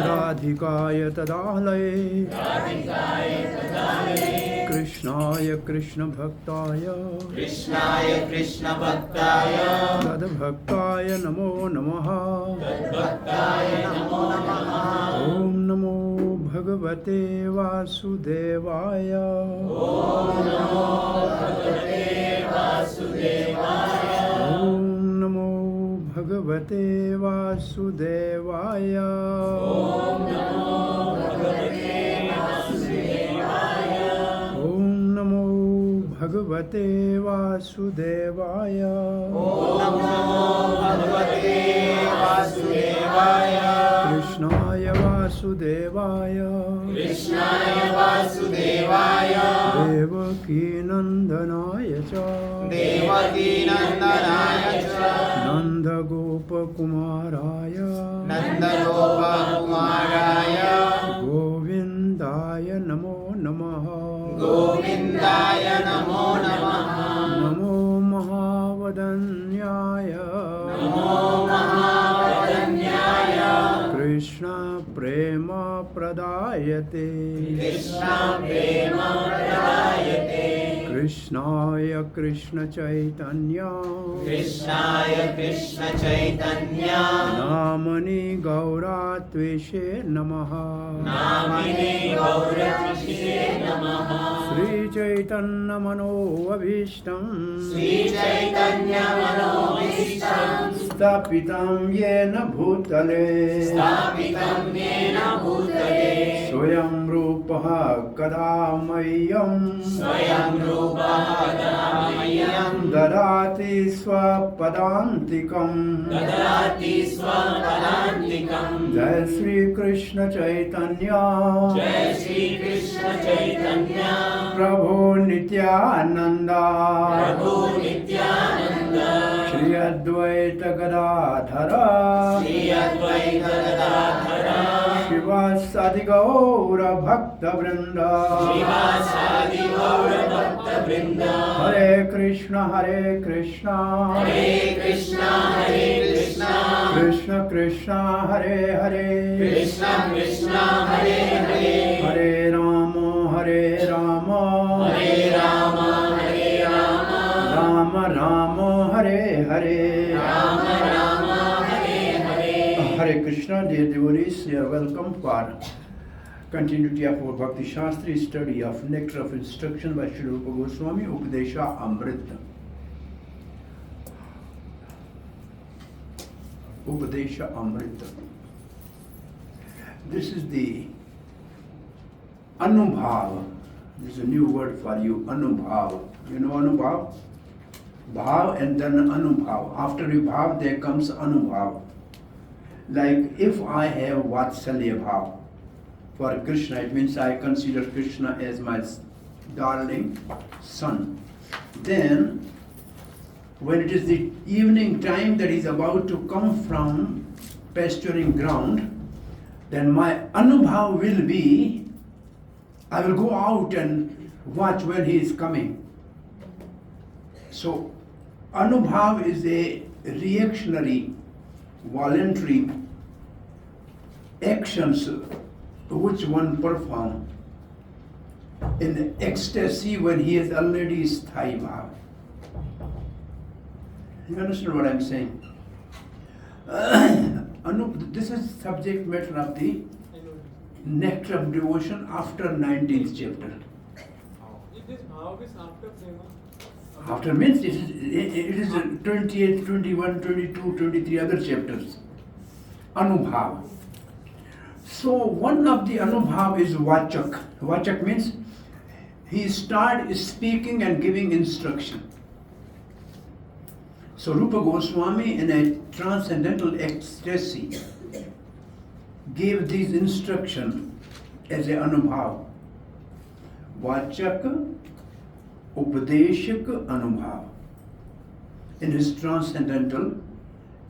राधिकाय तदालये कृष्णाय कृष्णभक्ताय तद्भक्ताय नमो नमः ॐ नमो भगवते वासुदेवाय ॐ नमो भगवते वासुदेवाय ॐ नमो भगवते वासुदेवाय कृष्णाय वासुदेवाय देवकीनन्दनाय च नन्दगोपकुमाराय गोविन्दाय नमो नमः नमो महावदन्याय कृष्ण प्रेम प्रदायते कृष्णाय कृष्ण चैतन्य नामनि गौरात्वेषे नमः श्री चैतन्य मनोभीष्टं स्थापितं येन भूतले स्वयं रूपः कदा मह्यं ददाति स्वपदान्तिकं जय श्री कृष्ण चैतन्य प्रभु नित्यानंद श्री अद्वैत गदाधर शिवासादि गौर भक्त वृंद हरे Krishna Krishna Krishna Hare Hare Hare Ram Ram Ram Hare Hare Hare Krishna, dear devotees, you are welcome for continuity of our Bhakti Shastri study of Nectar of Instruction by Sri Rupa Goswami, Upadesha Amrita. Upadesha Amrita. This is the Anubhava. This is a new word for you, Anubhava. You know Anubhava? Bhav and then Anubhava. After Vibhav there comes Anubhava. Like if I have Vatsalya Bhav for Krishna, it means I consider Krishna as my darling son. Then when it is the evening time that he is about to come from pasturing ground, then my Anubhav will be, I will go out and watch when he is coming. So Anubhav is a reactionary, voluntary actions which one perform in the ecstasy when he is already sthai bhav. You understand what I am saying? This is subject matter of the Nectar of Devotion after 19th chapter. If this bhav is after prema, After means it is 28, 21, 22, 23 other chapters. Anubhav. So one of the Anubhav is Vachak. Vachak means he starts speaking and giving instruction. So Rupa Goswami in a transcendental ecstasy gave these instruction as a Anubhav. Vachak, Upadeshak, Anubhav. In his transcendental,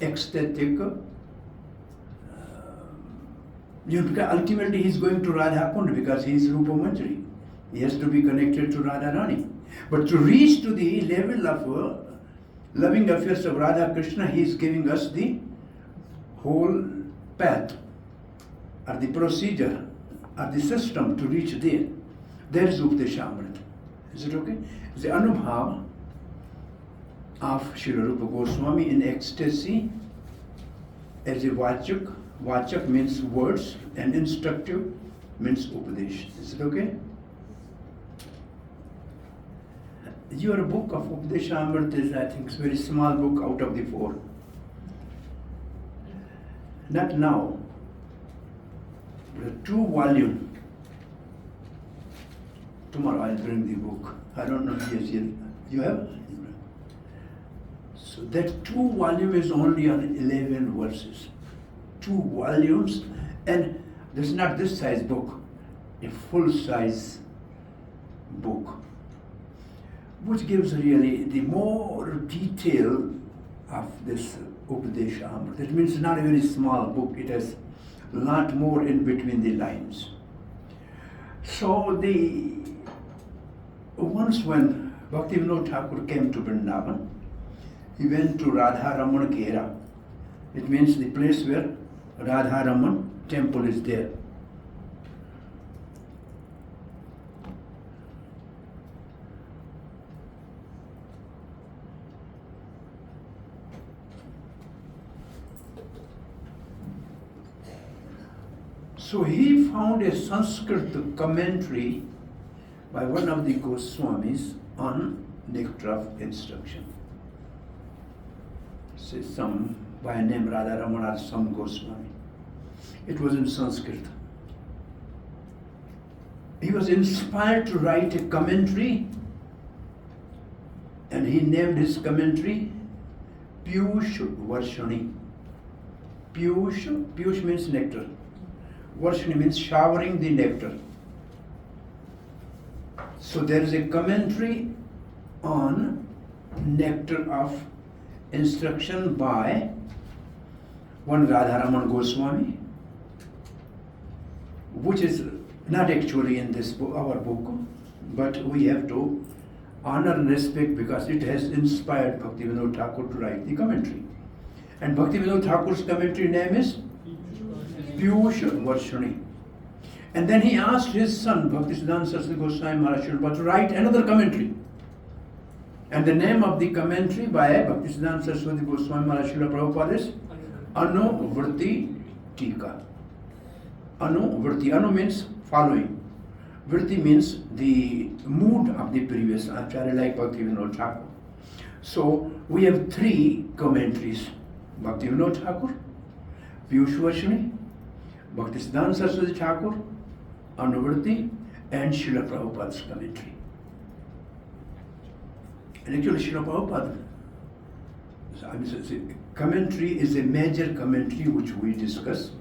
ecstatic, because ultimately he is going to Radha Kund because he is Rupa Manjari. He has to be connected to Radha Rani. But to reach to the level of loving affairs of Radha Krishna, he is giving us the whole path or the procedure or the system to reach there. There is Upadeshamrita. Is it okay? The Anubhav of Srila Rupa Goswami in ecstasy as a Vachak. Vachak means words and instructive means Upadesh. Is it okay? Your book of Upadeshamrita is, I think, a very small book out of the 4. Not now, but a 2 volume. Tomorrow I'll bring the book. I don't know, yes, you have? So that 2 volume is only on 11 verses. 2 volumes, and this is not this size book, a full size book, which gives really the more detail of this Upadeshamrita. That means it's not a very small book, it has a lot more in between the lines. So once when Bhaktivinoda Thakur came to Vrindavan, he went to Radha Raman Kera. It means the place where Radha Raman temple is there. So he found a Sanskrit commentary by one of the Goswamis on Nectar of Instruction. Say some by name Radha Raman or some Goswami. It was in Sanskrit. He was inspired to write a commentary, and he named his commentary Piyush Varshani. Piyush means nectar. Varshani means showering the nectar. So there is a commentary on Nectar of Instruction by one Radharaman Goswami, which is not actually in this book, our book, but we have to honor and respect because it has inspired Bhaktivinoda Thakur to write the commentary. And Bhaktivinoda Thakur's commentary name is Piyush Varshani. And then he asked his son, Bhaktisiddhanta Saraswati Goswami Maharaj Srila to write another commentary. And the name of the commentary by Bhaktisiddhanta Saraswati Goswami Maharaj Srila Prabhupada is Anuvrti Tika. Anuvrti. Anu means following. Vrti means the mood of the previous Acharya like Bhaktivinoda Thakur. So we have 3 commentaries. Bhaktivinoda Thakur, Piyush Varshani, Bhaktisiddhanta Saraswati Thakur, Anuvrti, and Srila Prabhupada's commentary. And actually Srila Prabhupada, commentary is a major commentary which we discuss,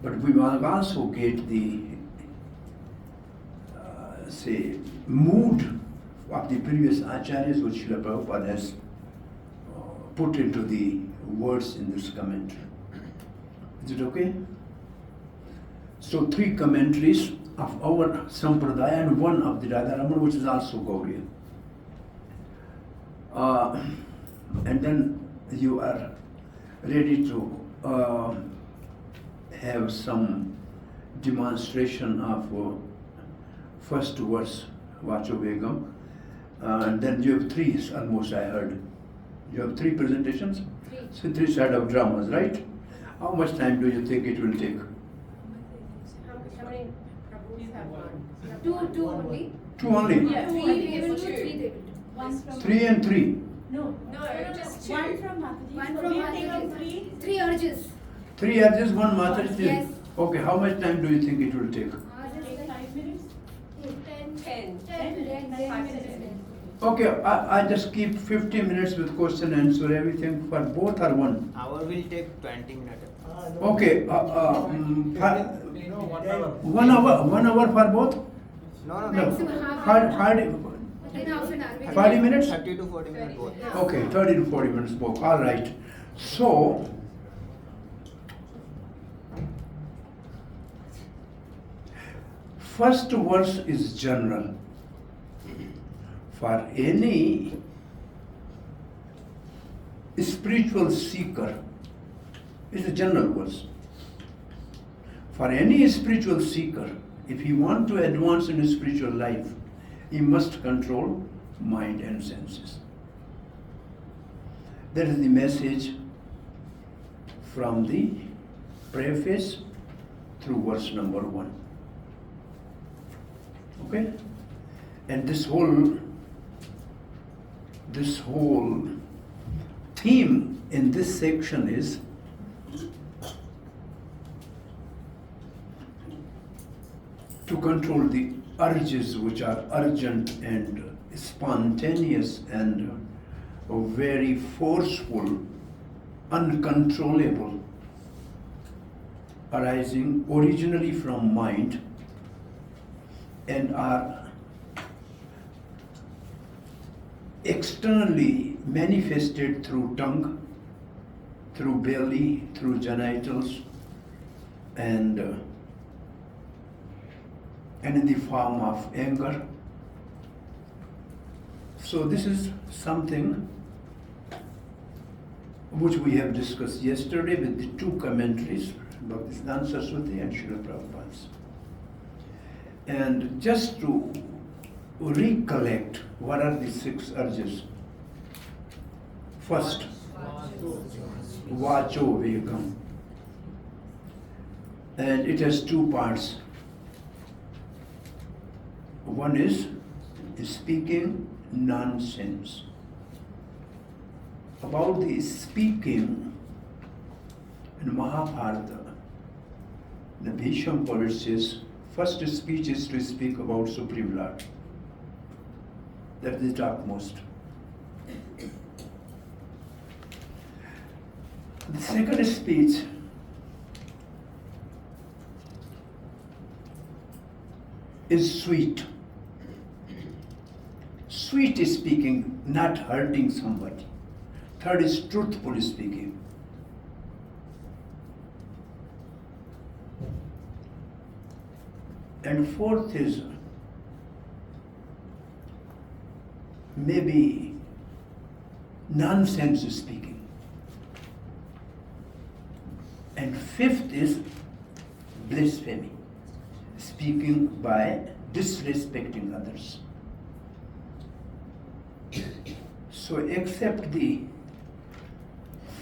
but we will also get the mood of the previous acharyas which Srila Prabhupada has put into the words in this commentary. Is it okay? So 3 commentaries of our Sampradaya and 1 of the Radharaman, which is also Gauriya. And then you are ready to have some demonstration of first verse, Vacho Begam. And then you have 3, almost I heard. You have 3 presentations? 3. So 3 sets of dramas, right? How much time do you think it will take? How many Prabhus have one? 2 only. 2 only? Yeah, 3 they will do, 3 they will do. One from 3 and 3. No, just 2. one from Mataji. One So from we'll take Mataji. out 3. 3 urges. 3 urges, 1 Mataji. Yes. Okay, how much time do you think it will take? Take 5 minutes. 10 5 minutes. Okay, I just keep 50 minutes with question and answer, everything for both or 1? Hour will take 20 minutes. Okay, No, 1 hour. 1 hour, 1 hour for both? No. Maximum half Hard, an hour. hard, In half an hour. 40 minutes? 30 to 40 minutes both. Yeah. Okay, 30 to 40 minutes both, all right. So, first verse is general. For any spiritual seeker, It's a general verse. For any spiritual seeker, if he wants to advance in his spiritual life, he must control mind and senses. That is the message from the preface through verse number 1. Okay? And this whole theme in this section is to control the urges which are urgent and spontaneous and very forceful, uncontrollable, arising originally from mind and are externally manifested through tongue, through belly, through genitals, and in the form of anger. So this is something which we have discussed yesterday with the two commentaries, Bhaktisiddhanta Saraswati and Srila Prabhupada's. And just to recollect, what are the 6 urges? First, Vacho Vegam. And it has 2 parts. One is speaking nonsense. About the speaking in Mahabharata, the Bhisham poet says, first speech is to speak about Supreme Lord. That is the topmost. The second speech is sweet. Sweet is speaking, not hurting somebody. Third is truthful speaking. And fourth is maybe nonsense speaking. And fifth is blasphemy, speaking by disrespecting others. So except the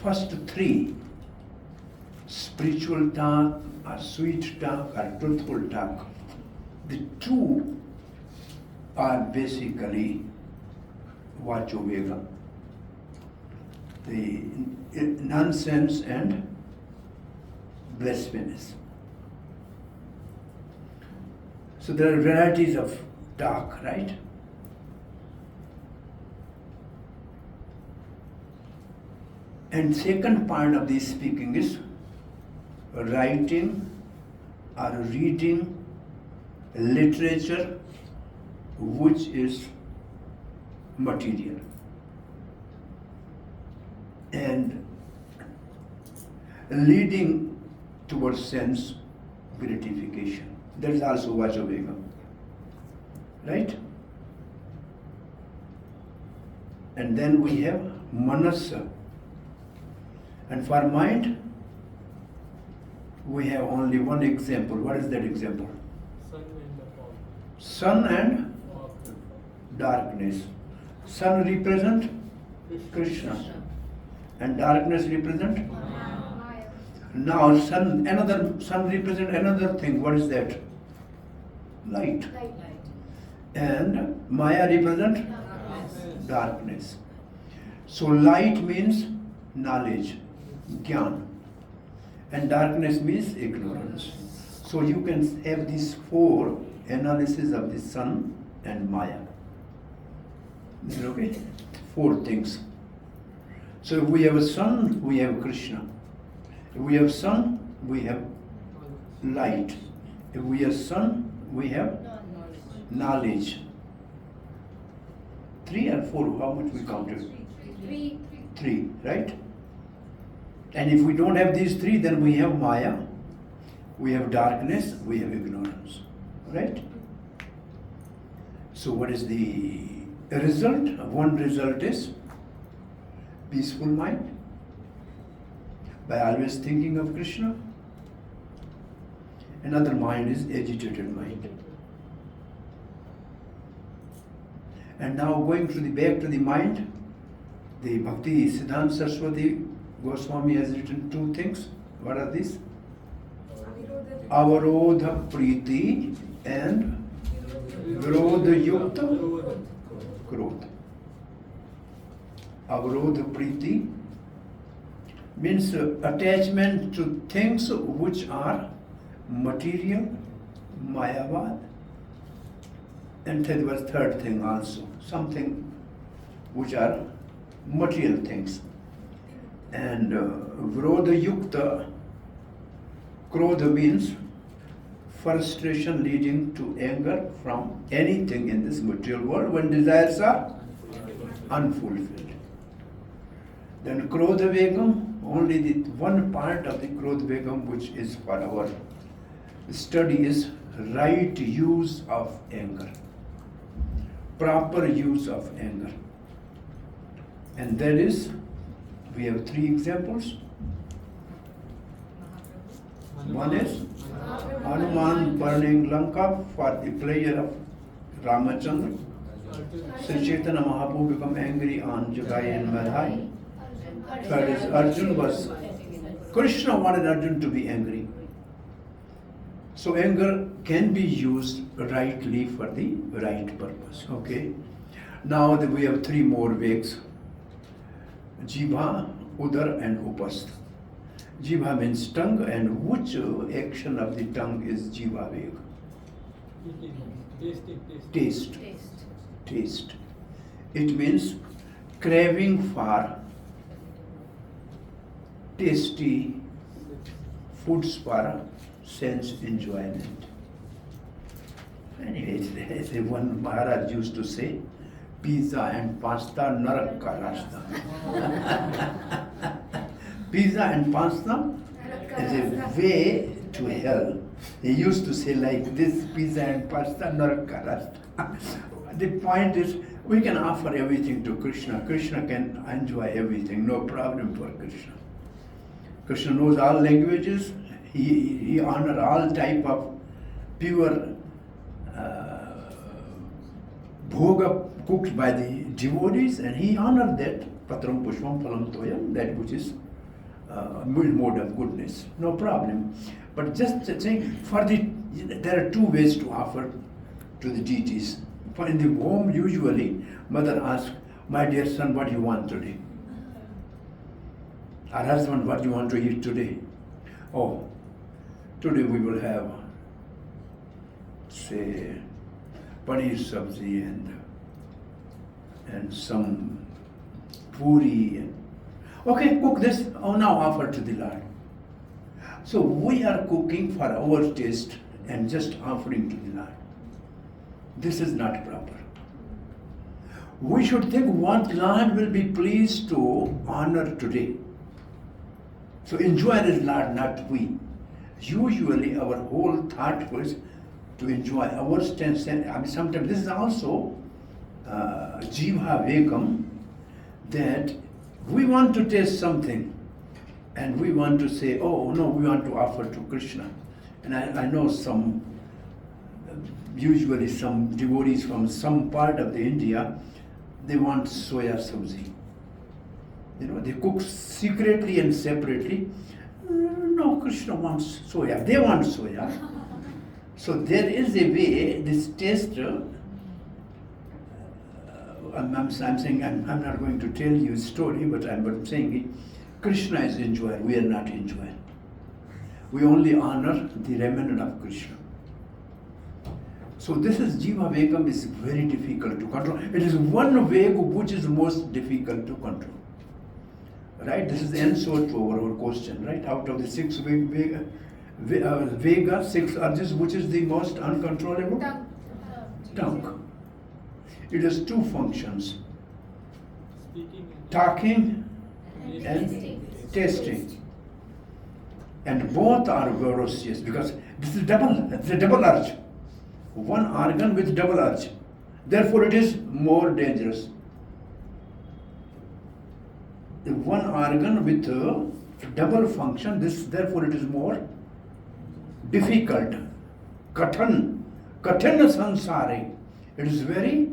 first 3, spiritual talk or sweet talk or truthful talk, the 2 are basically Vacho Vega, the nonsense and blasphemous. So there are varieties of talk, right? And second part of this speaking is writing or reading literature which is material. And leading towards sense gratification. That is also Vacho Vega. Right? And then we have Manasa. And for mind, we have only one example. What is that example? Sun and darkness. Sun represent Krishna. And darkness represent? Now sun represent another thing. What is that? Light. And Maya represent darkness. So light means knowledge, Gyan. And darkness means ignorance. So you can have these 4 analysis of the sun and Maya. Is it okay? 4 things. So if we have a sun, we have Krishna. If we have sun, we have light. If we have sun, we have knowledge. 3 or 4, how much we counted? 3, right? And if we don't have these 3, then we have Maya, we have darkness, we have ignorance. Right? So what is the result? One result is peaceful mind. By always thinking of Krishna. Another mind is agitated mind. And now going to the back to the mind, the Bhakti Siddhanta Saraswati Goswami has written two things. What are these? Avarodha Priti and Virodha Yukta Krodha. Avarodha Priti means attachment to things which are material, mayavad, and that was third thing also, something which are material things. And Virodha Yukta Krodha means frustration leading to anger from anything in this material world when desires are unfulfilled. Then Krodha Vegam, only the one part of the Krodha Vegam which is for our study is right use of anger, proper use of anger. And that is, we have three examples. One is Hanuman burning Lanka for the pleasure of Ramachandra. Sri Chaitanya Mahaprabhu become angry on Jagai and Madhai. Third is Arjun was, Krishna wanted Arjun to be angry. So anger can be used rightly for the right purpose. Okay. Now we have three more vegs. Jibha, Udar and Upastha. Jibha means tongue, and which action of the tongue is Jibha veg? Taste. Taste. It means craving for tasty foods for sense enjoyment. Anyway, as one Maharaj used to say, pizza and pasta narak ka rasta. Pizza and pasta is a way to hell. He used to say like this, pizza and pasta narak ka rasta. The point is, we can offer everything to Krishna. Krishna can enjoy everything, no problem for Krishna. Krishna knows all languages. He honors all type of pure bhoga cooked by the devotees, and he honors that patram pushpam phalam toyam, that which is mode of goodness, no problem. But just saying, there are two ways to offer to the deities. For in the home, usually mother asks, "My dear son, what do you want today?" Our husband, "What do you want to eat today?" "Oh, today we will have, say, paneer sabzi and some puri. Okay, cook this. Oh, now offer to the Lord. So we are cooking for our taste and just offering to the Lord. This is not proper. We should think what Lord will be pleased to honor today. So enjoy is Lord, not we. Usually our whole thought was to enjoy our stance. I mean, sometimes this is also Jivha Vegam, that we want to taste something and we want to say, oh no, we want to offer to Krishna. And I know usually some devotees from some part of the India, they want soya sabzi. You know, they cook secretly and separately. No, Krishna wants soya. They want soya. So there is a way, this taste, I'm saying, I'm not going to tell you a story, but I'm saying it. Krishna is enjoyer, we are not enjoyer. We only honor the remnant of Krishna. So this is Jiva Vegam is very difficult to control. It is one Vega which is most difficult to control. Right? This is the answer to our question, right? Out of the six Vega, six urges, which is the most uncontrollable? Tongue. It has two functions. Talking and tasting. And both are ferocious because this is it's a double urge. One organ with double urge. Therefore it is more dangerous. The one organ with double function. This therefore it is more difficult. Kathan sansare. It is very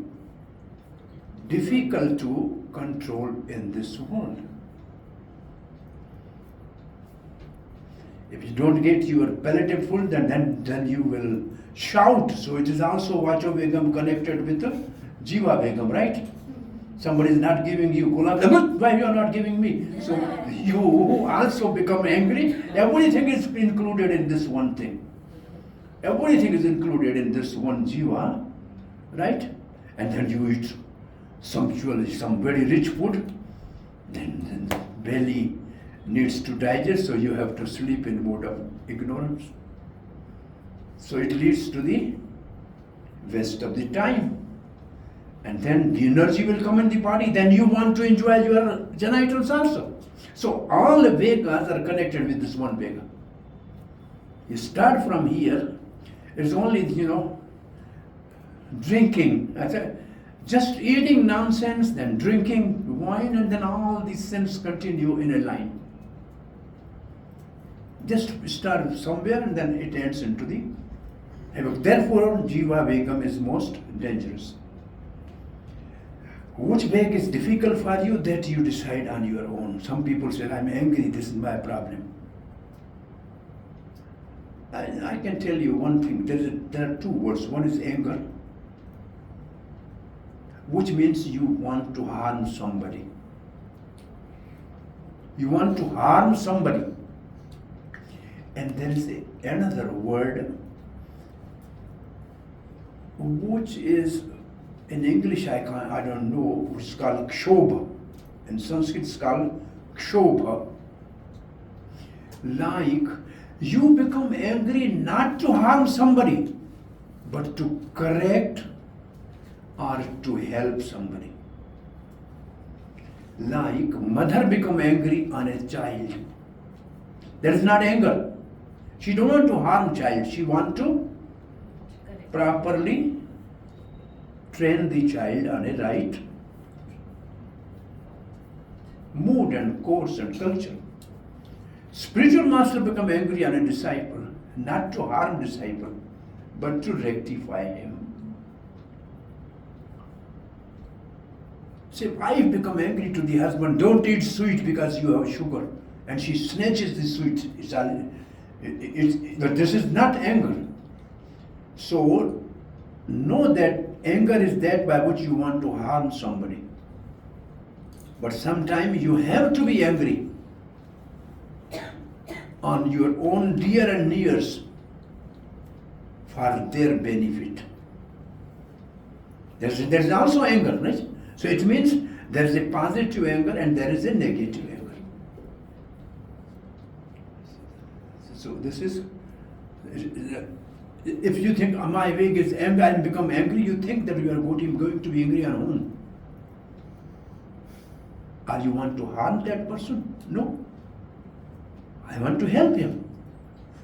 difficult to control in this world. If you don't get your palate full, then you will shout. So it is also Vacho Begam connected with the Jiva Begam, right? Somebody is not giving you gulab, why you are not giving me? So you also become angry. Everything is included in this one thing. Everything is included in this one Jiva, right? And then you eat sumptuously some very rich food, then belly needs to digest, so you have to sleep in mode of ignorance. So it leads to the waste of the time. And then the energy will come in the body, then you want to enjoy your genitals also. So all the Vegas are connected with this one Vega. You start from here, it's only, drinking. Just eating nonsense, then drinking wine, and then all these sins continue in a line. Just start somewhere and then it ends into the havoc. Therefore, Jiva Vegam is most dangerous. Which Veg is difficult for you, that you decide on your own. Some people say, I'm angry, this is my problem. I can tell you one thing, there are two words. One is anger, which means you want to harm somebody. You want to harm somebody. And there is another word which is, in English I don't know, which is called kshobha. In Sanskrit it's called kshobha. Like you become angry not to harm somebody, but to correct or to help somebody. Like mother become angry on a child. That is not anger. She don't want to harm child. She want to properly train the child on a right mood and course and culture. Spiritual master become angry on a disciple, not to harm disciple, but to rectify him. Say, wife become angry to the husband, don't eat sweet because you have sugar, and she snatches the sweet. But this is not anger. So know that anger is that by which you want to harm somebody. But sometimes you have to be angry on your own dear and nears for their benefit. There's also anger, right? So it means there is a positive anger and there is a negative anger. So this is, if you think my way is anger and become angry, you think that you are going to be angry on whom? Or you want to harm that person? No. I want to help him.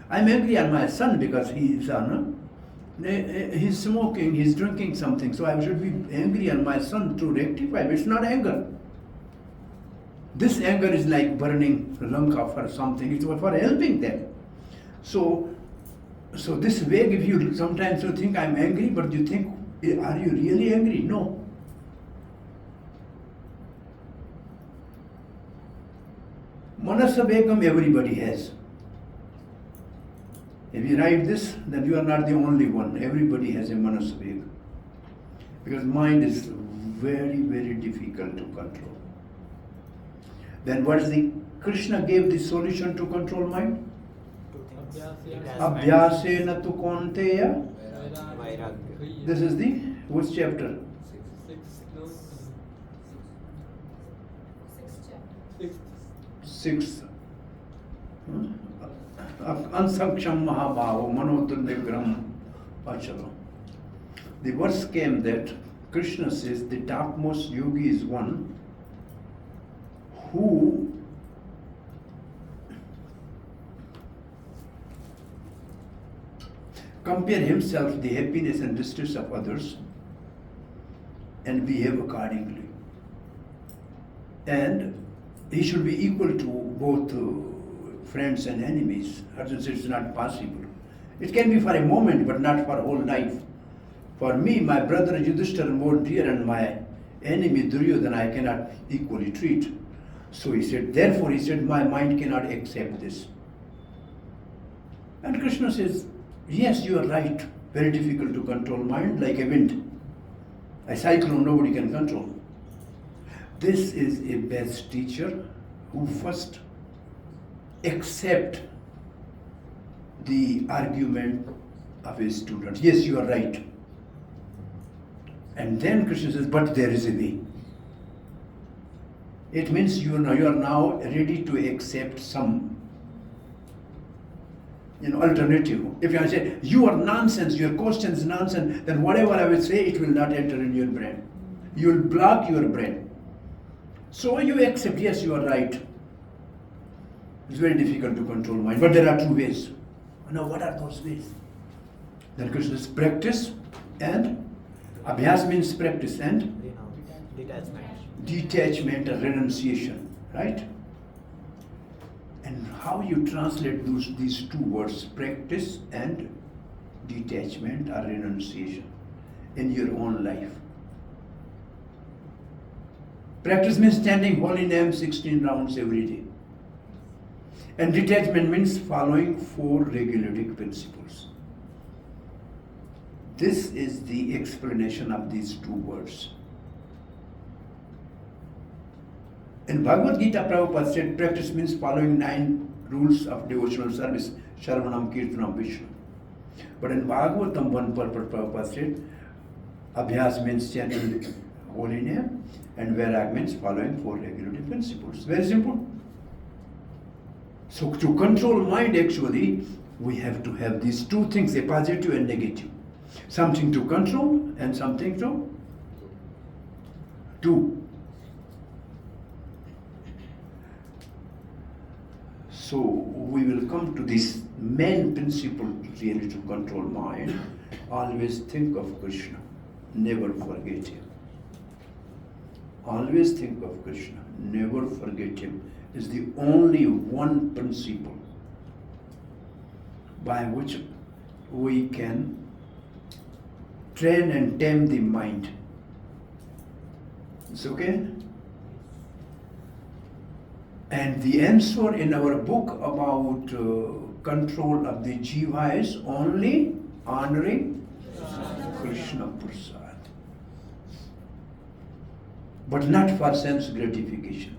I'm angry on my son because he's smoking, he's drinking something, so I should be angry on my son to rectify him. It's not anger. This anger is like burning Lanka for something, it's for helping them. So this way, if you sometimes you think I'm angry, but you think, are you really angry? No. Manasa Begam everybody has. If you write this, then you are not the only one. Everybody has a Manasa Begam. Because mind is very, very difficult to control. Then what is the Krishna gave the solution to control mind? Abhyasena tu konteya. This is the which chapter? Sixth. Ansaksham Mahabhava Manotundegram Pachalo. The verse came that Krishna says the topmost yogi is one who compare himself the happiness and distress of others and behave accordingly. And he should be equal to both friends and enemies. Arjuna said it's not possible. It can be for a moment, but not for whole life. For me, my brother Yudhishthira more dear, and my enemy Duryodhana I cannot equally treat. So he said, therefore he said, my mind cannot accept this. And Krishna says, yes, you are right. Very difficult to control mind, like a wind. A cyclone nobody can control. This is a best teacher who first accept the argument of his student. Yes, you are right. And then Krishna says, but there is a way. It means you are now ready to accept some alternative. If you say, you are nonsense, your question is nonsense, then whatever I will say, it will not enter in your brain. You will block your brain. So you accept, yes, you are right. It's very difficult to control mind, but there are two ways. Now, what are those ways? Then Krishna says, practice and abhyas means practice and detachment or renunciation, right? And how you translate these two words, practice and detachment or renunciation, in your own life. Practice means chanting holy name 16 rounds every day. And detachment means following 4 regulative principles. This is the explanation of these two words. In Bhagavad Gita, Prabhupada said practice means following 9 rules of devotional service, Shravanam, Kirtanam, Vishnu. But in Bhagavatam, one purport, Prabhupada said, Abhyas means chanting holy name, and Vairag means following 4 regulative principles. Very simple. So to control mind, actually, we have to have these two things, a positive and negative. Something to control and something to do. So we will come to this main principle really to control mind. Always think of Krishna. Never forget him. Always think of Krishna. Never forget him. Is the only one principle by which we can train and tame the mind. It's okay? And the answer in our book about control of the jiva is only honoring Krishna Prasad. But not for sense gratification.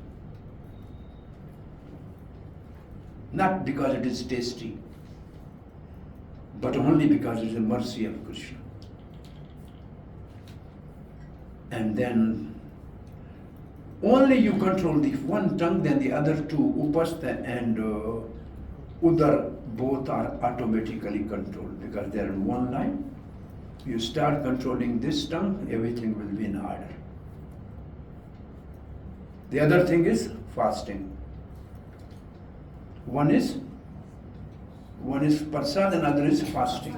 Not because it is tasty, but only because it is the mercy of Krishna. And then only you control the one tongue, then the other two, upastha and udar, both are automatically controlled because they are in one line. You start controlling this tongue, everything will be in order. The other thing is fasting. One is prasad and other is fasting.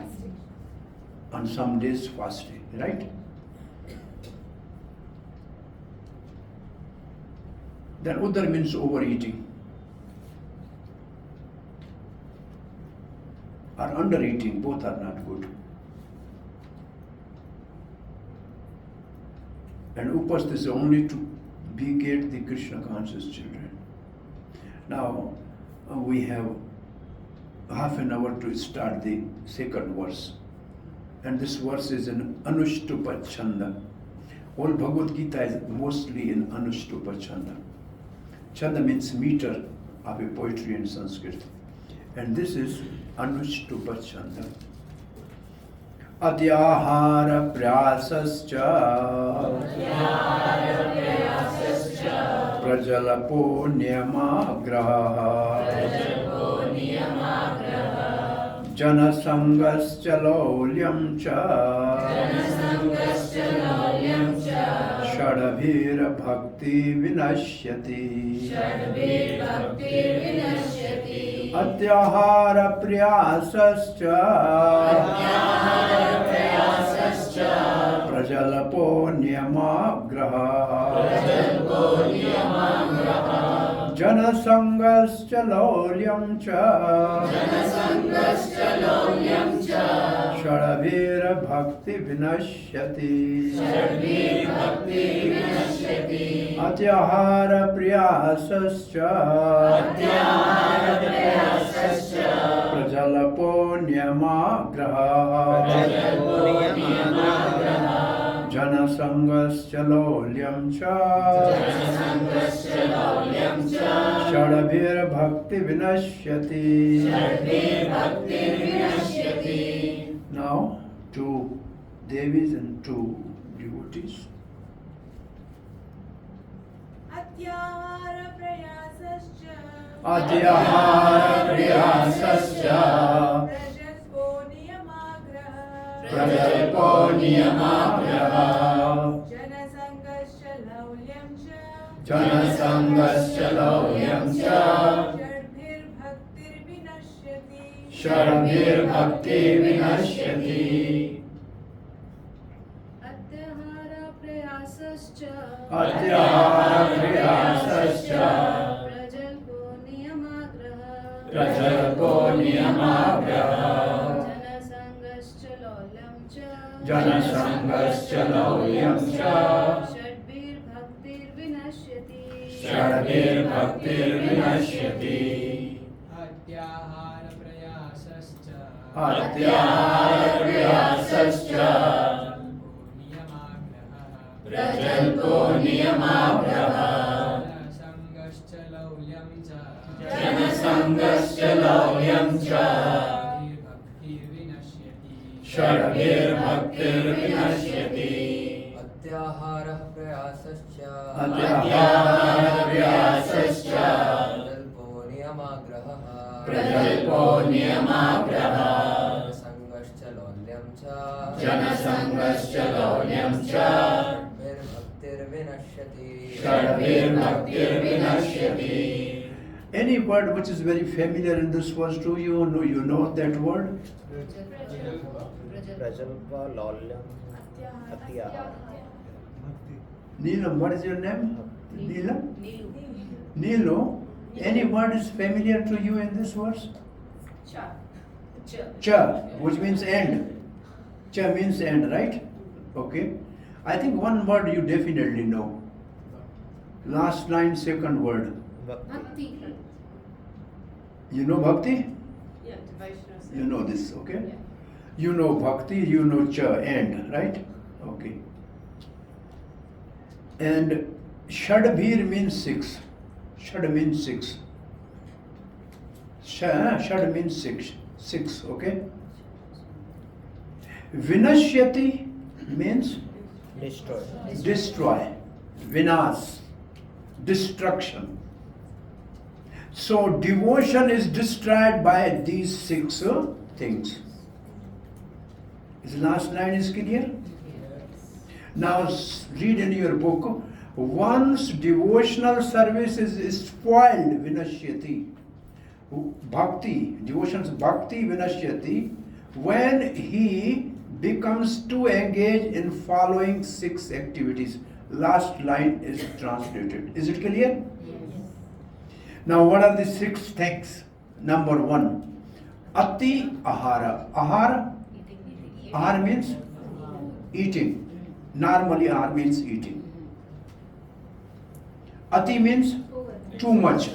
On some days fasting, right? Then udar means overeating or undereating, both are not good. And upastha is only to beget the Krishna conscious children. Now we have half an hour to start the second verse. And this verse is in Anushtupa Chanda. All Bhagavad Gita is mostly in Anushtupa Chanda. Chanda means meter of a poetry in Sanskrit. And this is Anushtupa Chanda. Atyahara prasascha prajalapo niyamagraha janasangascha laulyam cha shadabhira bhakti vinashyati atyahara priyasascha prajalapo niyamagraha जनसंगश्च लौल्यं च षड्भिर्भक्तिविनश्यति अत्याहारप्रियासश्च प्रजलपो नियमाग्रहः जनसंगश्च लौल्यं च षड्भिर्भक्तिविनश्यति. Now, two devis and two devotees. अत्याहारप्रयासश्च प्रजल्पो नियमाग्रहः जनसंगश्च लौल्यं च षड्भिर्भक्तिर्विनश्यति. अत्याहारप्रयासश्च प्रजल्पो नियमाग्रहः जनसंगश्च लौल्यं च षड्भिर्भक्तिर्विनश्यति. अत्याहारप्रयासश्च प्रजल्पो नियमाग्रहः जनसंगश्च लौल्यं च षड्भिर्भक्तिर्विनश्यति. अत्याहारः प्रयासश्च प्रजल्पो नियमाग्रहः संगश्च लौल्यं च जनसंगश्च लौल्यं च षड्भिर्भक्तिर्विनश्यति. Any word which is very familiar in this verse to you, you know that word? प्रजल्प लौल्यं अत्याहार. Neelam, what is your name? Neelam? Neelo. Any word is familiar to you in this verse? Cha, which means end. Cha means end, right? Okay. I think one word you definitely know. Last line, second word. Bhakti. You know bhakti? Yeah, Vaishnava. You know this, okay? Yeah. You know bhakti, you know cha, end, right? Okay. And shadbhir means six. Shad means six. Shad means six. Six, okay? Vinashyati means destroy. Vinas, destruction. So devotion is destroyed by these six things. Is the last line is clear? Now read in your book. Once devotional service is spoiled, vinashyati. Bhakti, devotion's bhakti vinashyati, when he becomes too engaged in following six activities. Last line is translated. Is it clear? Now, what are the six things? Number one, ati ahara. Ahara means eating. Normally, ahara means eating. Ati means too much.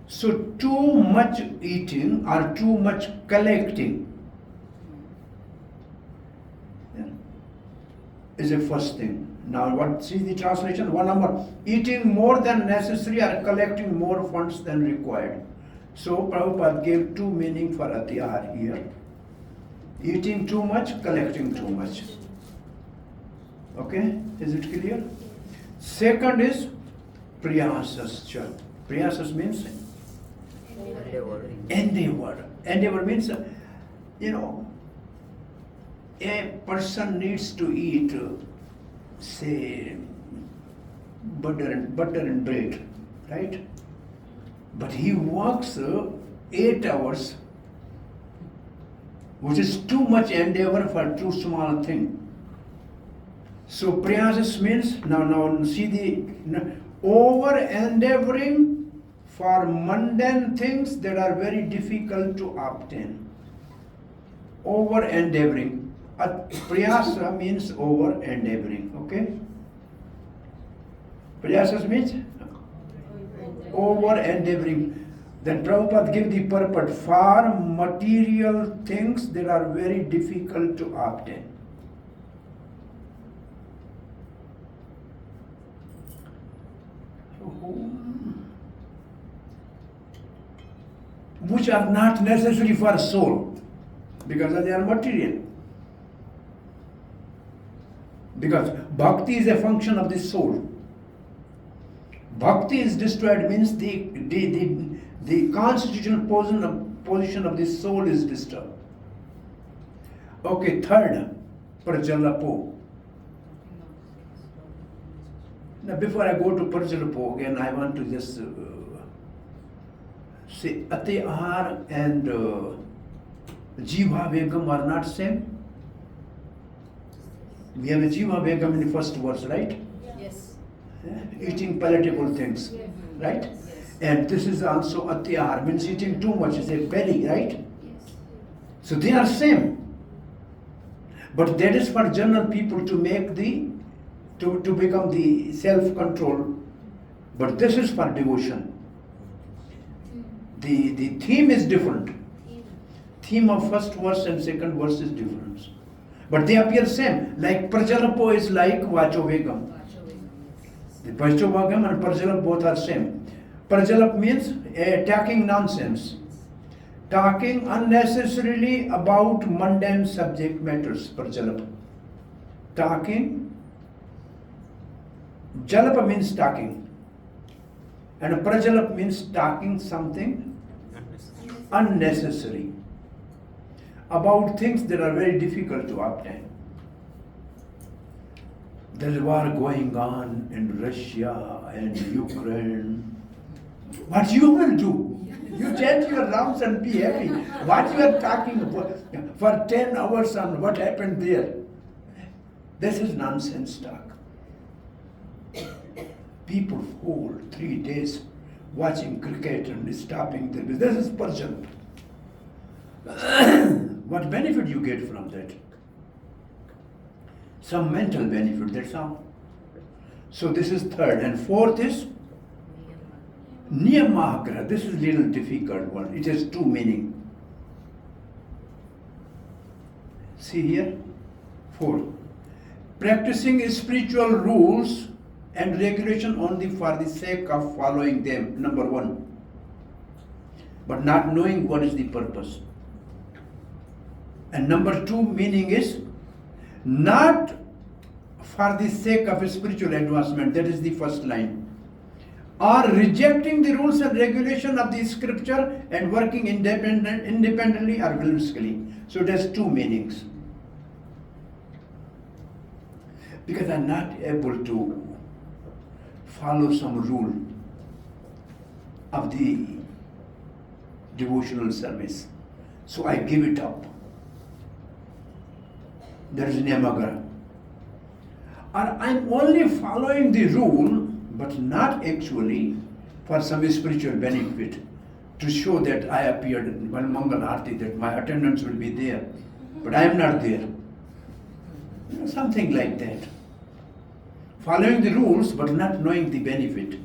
So, too much eating or too much collecting is the first thing. Now, see the translation? One number, eating more than necessary or collecting more funds than required. So, Prabhupada gave two meanings for atiyar here. Eating too much, collecting too much. Okay? Is it clear? Second is priyasascha. Priyasas means endeavor. Endeavor means, a person needs to eat, say, butter and bread, right? But he works 8 hours, which is too much endeavor for too small thing. So priyasas means, now see over endeavoring for mundane things that are very difficult to obtain. Over endeavoring. Prayasa means over endeavoring, okay? Prayasa means over endeavoring. Then Prabhupada give the purport for material things that are very difficult to obtain. Which are not necessary for soul because they are material. Because bhakti is a function of the soul. Bhakti is destroyed means the constitutional position of the soul is disturbed. Okay, third, Prajalapo. Now before I go to Prajalapo again, I want to just say Ate Ahar and Jiva Vegam are not same. We have a Jiva Vegam in the first verse, right? Yes. Eating palatable things, right? Yes. And this is also Atyahar, means eating too much, is a belly, right? Yes. So they are same. But that is for general people to make to become the self-control. But this is for devotion. The theme is different. Theme of first verse and second verse is different. But they appear same. Like Prajalapo is like Vachovegam. The Vachovegam and Prajalap both are same. Prajalap means talking nonsense. Talking unnecessarily about mundane subject matters. Prajalap. Talking. Jalapa means talking. And Prajalap means talking something unnecessary. About things that are very difficult to obtain. There's a war going on in Russia and Ukraine. What you will do? You chant your rounds and be happy. What you are talking about for 10 hours on what happened there? This is nonsense talk. People hold 3 days watching cricket and stopping them. This is Persian. What benefit you get from that? Some mental benefit, that's all. So this is third. And fourth is Niyamagra. This is a little difficult one. It has two meanings. See here? 4. Practicing spiritual rules and regulation only for the sake of following them, number 1. But not knowing what is the purpose. And number 2 meaning is not for the sake of spiritual advancement, that is the first line. Or rejecting the rules and regulation of the scripture and working independently or whimsically. So it has 2 meanings. Because I'm not able to follow some rule of the devotional service. So I give it up. There is Niyamagra. Or I'm only following the rule, but not actually for some spiritual benefit, to show that I appeared in Mangal Arti, that my attendance will be there, but I am not there. Something like that. Following the rules, but not knowing the benefit,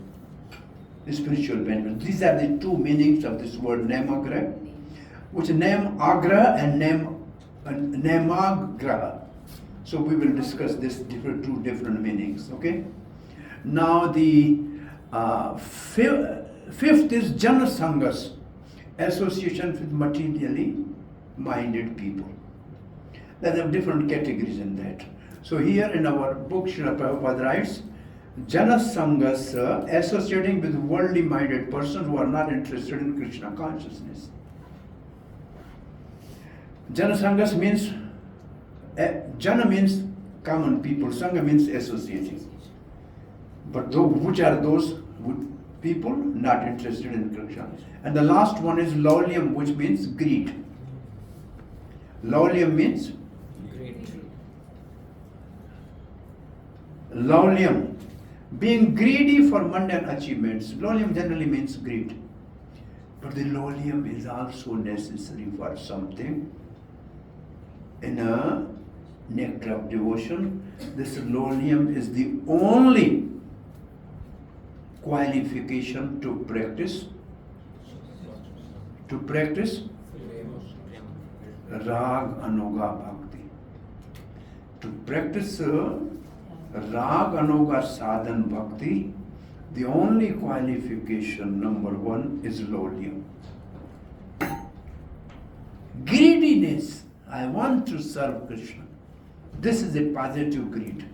the spiritual benefit. These are the 2 meanings of this word Namagra, which name agra and namagra. So we will discuss this 2 different meanings. Okay. Now the fifth is Jana Sanghas, association with materially minded people. There are different categories in that. So here in our book, Srila Prabhupada writes, Jana Sanghas, associating with worldly minded persons who are not interested in Krishna consciousness. Jana Sanghas means, Jana means common people, Sangha means associating. But which are those people not interested in Krishna? And the last one is laulium, which means greed. Laulium means? Greed. Laulium. Being greedy for mundane achievements. Lolium generally means greed. But the lolium is also necessary for something. In a nectar of devotion, this lolium is the only qualification to practice Rag Anuga Bhakti. To practice Rag Anuga Sadhan Bhakti, the only qualification, number one, is lolium. Greediness. I want to serve Krishna. This is a positive greed.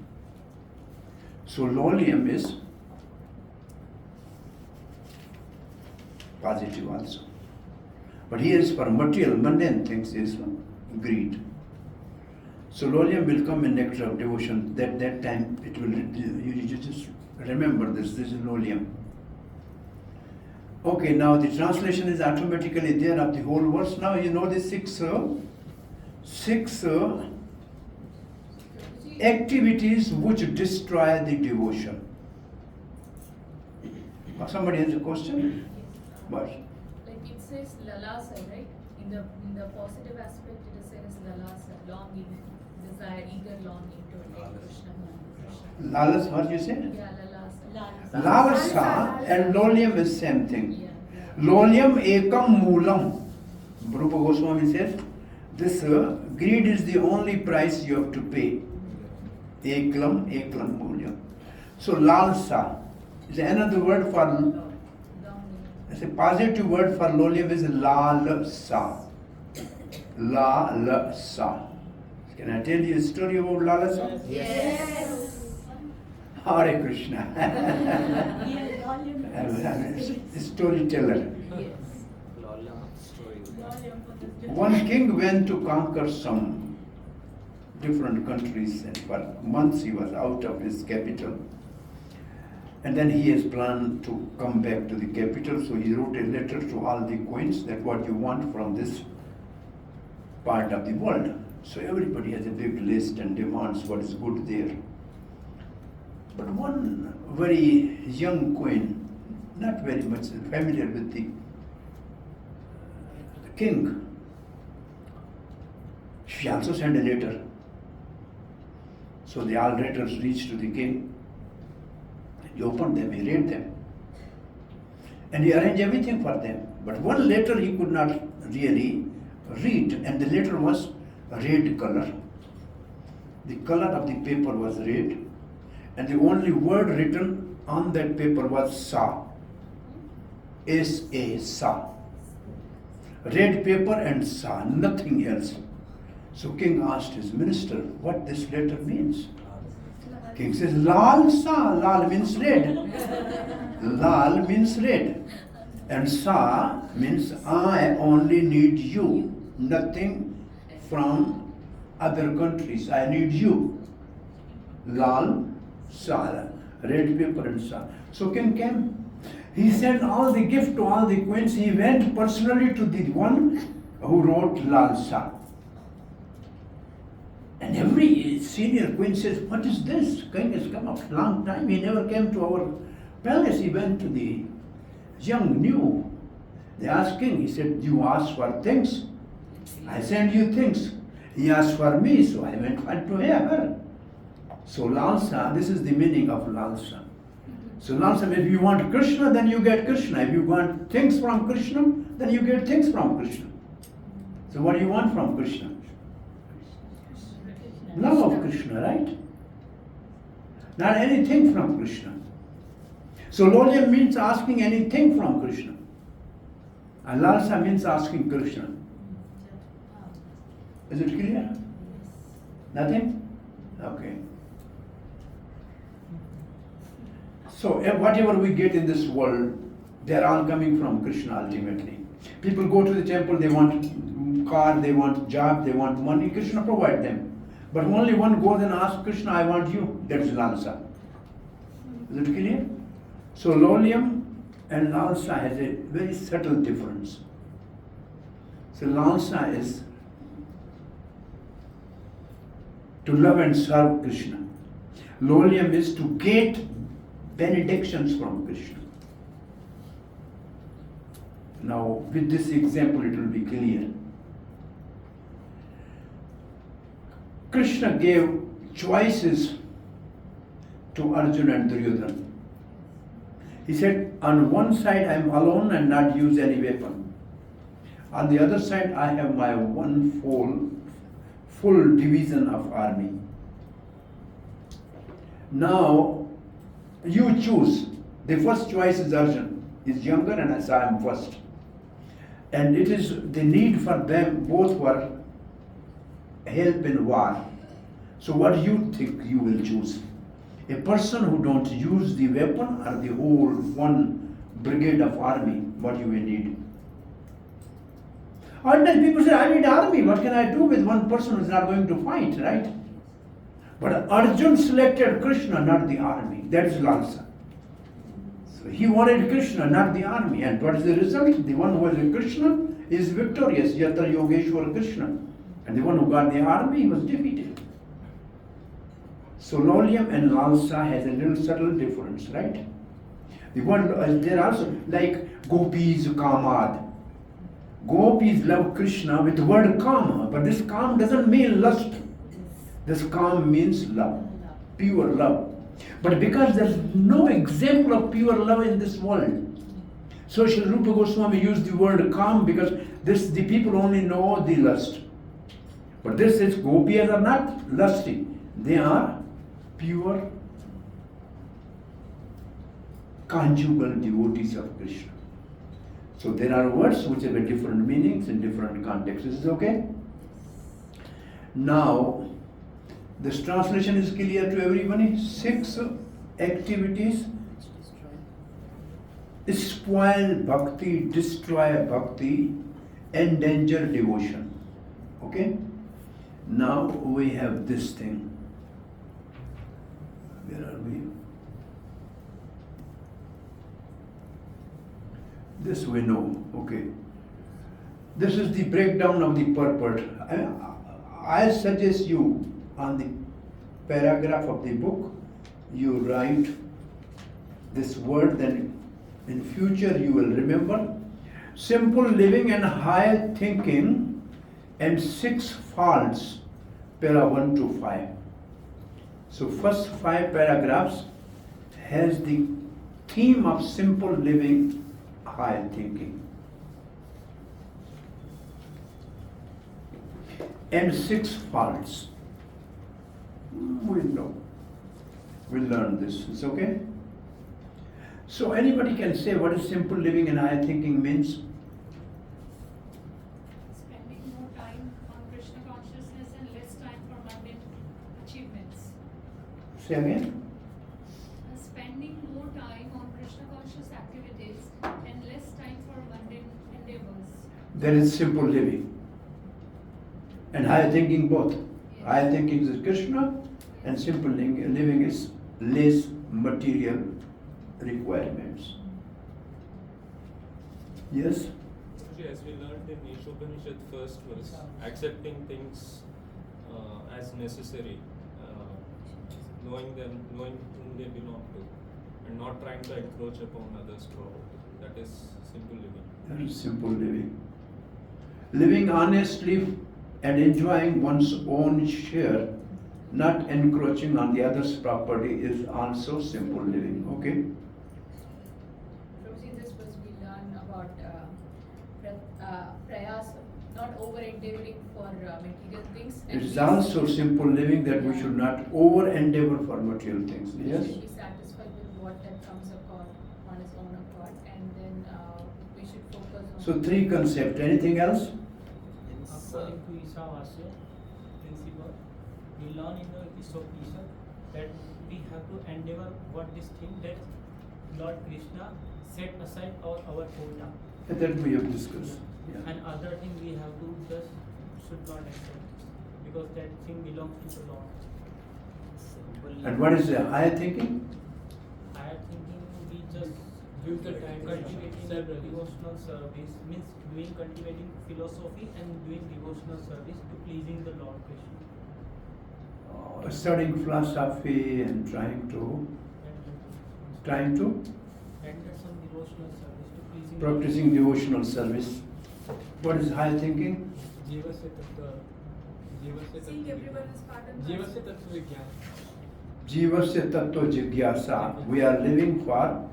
So lolium is positive also. But here is for material, mundane things is greed. So lolium will come in nectar of devotion. That time it will, you just remember this is lolium. Okay, now the translation is automatically there of the whole verse. Now you know the six activities which destroy the devotion. Somebody has a question? What? Like it says lalasa, right? In the positive aspect, it says lalasa, longing, desire, eager longing to attain Krishna. Lalas, what you say? Yeah, lalasa. Lalasa and lolium is same thing. Yeah. Lolium ekam moolam. Rupa Goswami says, this greed is the only price you have to pay. Eklam moolam. So lalsa is another word for, it's a positive word for lolium is lalsa. Lalsa. Can I tell you a story about lalsa? Yes. Hare Krishna. I'm a storyteller. One king went to conquer some different countries, and for months he was out of his capital. And then he has planned to come back to the capital, so he wrote a letter to all the queens that what you want from this part of the world. So everybody has a big list and demands what is good there. But one very young queen, not very much familiar with the king, she also sent a letter. So the all letters reached to the king. He opened them, he read them. And he arranged everything for them. But one letter he could not really read, and the letter was red color. The color of the paper was red, and the only word written on that paper was Sa. S-A, Sa. Red paper and Sa, nothing else. So king asked his minister what this letter means. King says, Lal Sa. Lal means red. Lal means red. And Sa means I only need you. Nothing from other countries. I need you. Lal Sa. Red paper and Sa. So king came. He sent all the gift to all the queens. He went personally to the one who wrote Lal Sa. And every senior queen says, what is this? King has come up a long time. He never came to our palace. He went to the young, new. They asked king, he said, you asked for things. I send you things. He asked for me, so I went to her. So Lalsa, this is the meaning of Lalsa. So Lalsa, if you want Krishna, then you get Krishna. If you want things from Krishna, then you get things from Krishna. So what do you want from Krishna? Love of Krishna, right? Not anything from Krishna. So lolium means asking anything from Krishna. And lalsa means asking Krishna. Is it clear? Nothing? Okay. So whatever we get in this world, they're all coming from Krishna ultimately. People go to the temple, they want car, they want job, they want money, Krishna provide them. But only one goes and asks Krishna, I want you. That is lalsa. Is it clear? So lolium and lalsa has a very subtle difference. So lalsa is to love and serve Krishna. Lolium is to get benedictions from Krishna. Now, with this example, it will be clear. Krishna gave choices to Arjuna and Duryodhana. He said, on one side I am alone and not use any weapon. On the other side I have my one full division of army. Now you choose. The first choice is Arjuna. Is younger and as I am first. And it is the need for them both were help in war. So what do you think you will choose? A person who don't use the weapon or the whole one brigade of army, what you will need? Ordinary people say, I need army, what can I do with one person who is not going to fight, right? But Arjuna selected Krishna, not the army. That is Lalsa. So he wanted Krishna, not the army. And what is the result? The one who has a Krishna is victorious. Yatra Yogeshwar Krishna. And the one who got the army was defeated. So Lolium and Lalsa has a little subtle difference, right? The one there also like Gopis Kamad. Gopis love Krishna with the word Kama, but this Kam doesn't mean lust. This Kam means love, pure love. But because there's no example of pure love in this world, so Sri Rupa Goswami used the word Kam because the people only know the lust. But this is Gopis are not lusty, they are pure conjugal devotees of Krishna. So there are words which have different meanings in different contexts. Is it okay? Now, this translation is clear to everybody. 6 activities spoil bhakti, destroy bhakti, endanger devotion. Okay? Now we have this thing. Where are we? This we know, okay. This is the breakdown of the purport. I suggest you on the paragraph of the book, you write this word, then in future you will remember. Simple living and high thinking and 6 faults, para 1 to 5. So first 5 paragraphs has the theme of simple living, high thinking. And 6 faults. We'll know. We'll learn this. It's okay? So anybody can say what is simple living and high thinking means? Spending more time on Krishna consciousness and less time for mundane achievements. Say again? Spending more time on Krishna conscious activities and less time for mundane endeavors. There is simple living. And high thinking both. Yes. High thinking is Krishna and simple living is less material requirements. Yes? Actually, as we learned in Ishopanishad first verse, accepting things as necessary, knowing whom they belong to, and not trying to encroach upon others' property. That is simple living. That is simple living. Living honestly and enjoying one's own share, not encroaching on the other's property, is also simple living. Okay? From in this verse we learn about prayas, not over endeavoring for material things. It is also simple living that we should not over endeavor for material things. We Yes? should be satisfied with what that comes on his own accord, and then we should focus on. So 3 concepts. Anything else? According to Ishavasya principle, we learn in the Ishopanishad that we have to endeavor what this thing that Lord Krishna set aside our quota. That we have discussed. Yeah. And other thing we have to just should not accept because that thing belongs to the Lord. And what is the higher thinking? Higher thinking we just Give the time to cultivating self-realization. devotional service means cultivating philosophy and doing devotional service to pleasing the Lord Krishna. Studying philosophy and trying to Trying to render some devotional service to pleasing practicing devotional service. What is high thinking? जीव से तत्व Seeing everyone as part and जीव parcel. से तत्व विज्ञान Jivasya tattva jigyasa. We are living for